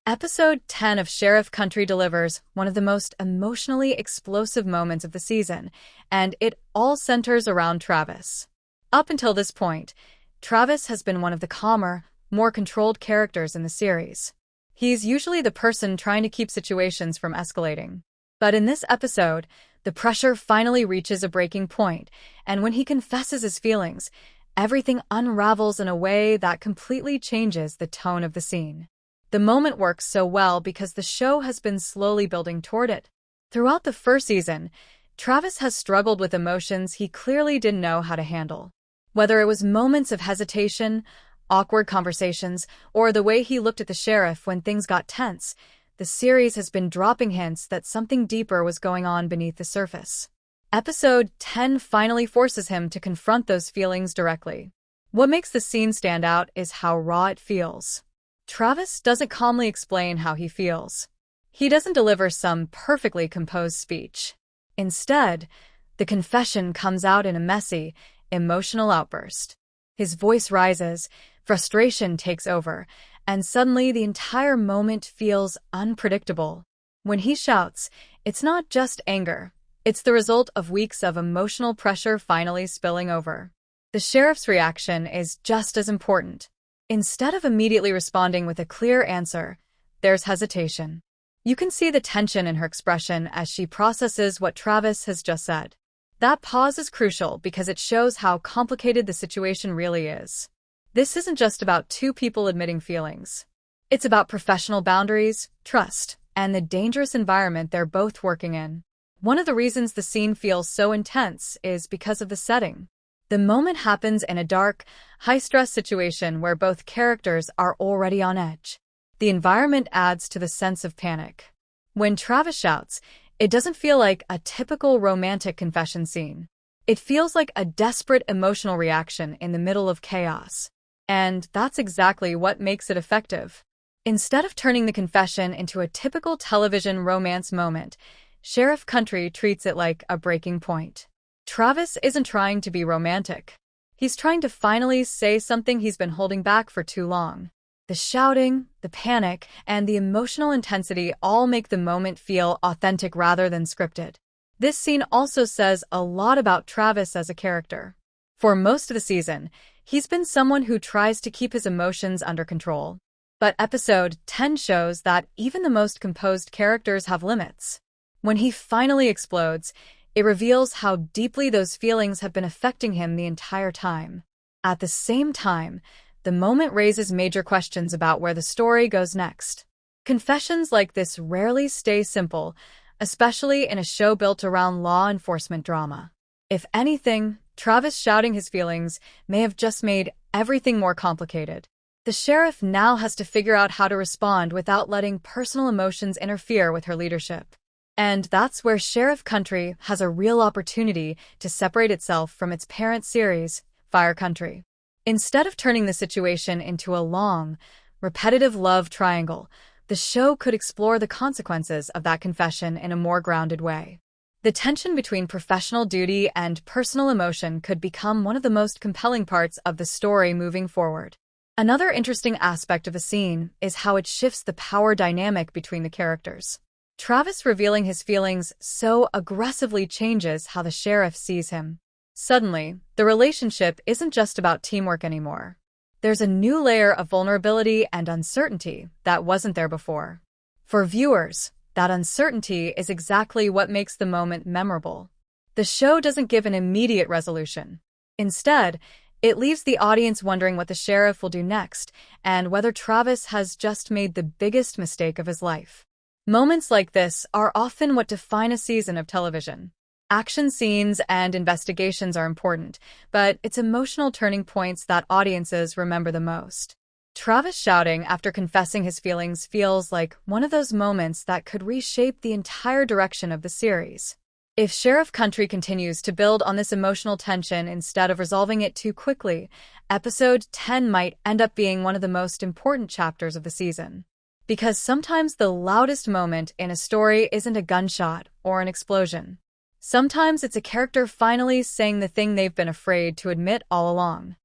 Episode 10 of Sheriff Country delivers one of the most emotionally explosive moments of the season, and it all centers around Travis. Up until this point, Travis has been one of the calmer, more controlled characters in the series. He's usually the person trying to keep situations from escalating. But in this episode, the pressure finally reaches a breaking point, and when he confesses his feelings, everything unravels in a way that completely changes the tone of the scene. The moment works so well because the show has been slowly building toward it. Throughout the first season, Travis has struggled with emotions he clearly didn't know how to handle. Whether it was moments of hesitation, awkward conversations, or the way he looked at the sheriff when things got tense, the series has been dropping hints that something deeper was going on beneath the surface. Episode 10 finally forces him to confront those feelings directly. What makes the scene stand out is how raw it feels. Travis doesn't calmly explain how he feels. He doesn't deliver some perfectly composed speech. Instead, the confession comes out in a messy, emotional outburst. His voice rises, frustration takes over, and suddenly the entire moment feels unpredictable. When he shouts, it's not just anger. It's the result of weeks of emotional pressure finally spilling over. The sheriff's reaction is just as important. Instead of immediately responding with a clear answer, there's hesitation. You can see the tension in her expression as she processes what Travis has just said. That pause is crucial because it shows how complicated the situation really is. This isn't just about two people admitting feelings. It's about professional boundaries, trust, and the dangerous environment they're both working in. One of the reasons the scene feels so intense is because of the setting. The moment happens in a dark, high-stress situation where both characters are already on edge. The environment adds to the sense of panic. When Travis shouts, it doesn't feel like a typical romantic confession scene. It feels like a desperate emotional reaction in the middle of chaos. And that's exactly what makes it effective. Instead of turning the confession into a typical television romance moment, Sheriff Country treats it like a breaking point. Travis isn't trying to be romantic. He's trying to finally say something he's been holding back for too long. The shouting, the panic, and the emotional intensity all make the moment feel authentic rather than scripted. This scene also says a lot about Travis as a character. For most of the season, he's been someone who tries to keep his emotions under control. But episode 10 shows that even the most composed characters have limits. When he finally explodes, it reveals how deeply those feelings have been affecting him the entire time. At the same time, the moment raises major questions about where the story goes next. Confessions like this rarely stay simple, especially in a show built around law enforcement drama. If anything, Travis shouting his feelings may have just made everything more complicated. The sheriff now has to figure out how to respond without letting personal emotions interfere with her leadership. And that's where Sheriff Country has a real opportunity to separate itself from its parent series, Fire Country. Instead of turning the situation into a long, repetitive love triangle, the show could explore the consequences of that confession in a more grounded way. The tension between professional duty and personal emotion could become one of the most compelling parts of the story moving forward. Another interesting aspect of the scene is how it shifts the power dynamic between the characters. Travis revealing his feelings so aggressively changes how the sheriff sees him. Suddenly, the relationship isn't just about teamwork anymore. There's a new layer of vulnerability and uncertainty that wasn't there before. For viewers, that uncertainty is exactly what makes the moment memorable. The show doesn't give an immediate resolution. Instead, it leaves the audience wondering what the sheriff will do next and whether Travis has just made the biggest mistake of his life. Moments like this are often what define a season of television. Action scenes and investigations are important, but it's emotional turning points that audiences remember the most. Travis shouting after confessing his feelings feels like one of those moments that could reshape the entire direction of the series. If Sheriff Country continues to build on this emotional tension instead of resolving it too quickly, episode 10 might end up being one of the most important chapters of the season. Because sometimes the loudest moment in a story isn't a gunshot or an explosion. Sometimes it's a character finally saying the thing they've been afraid to admit all along.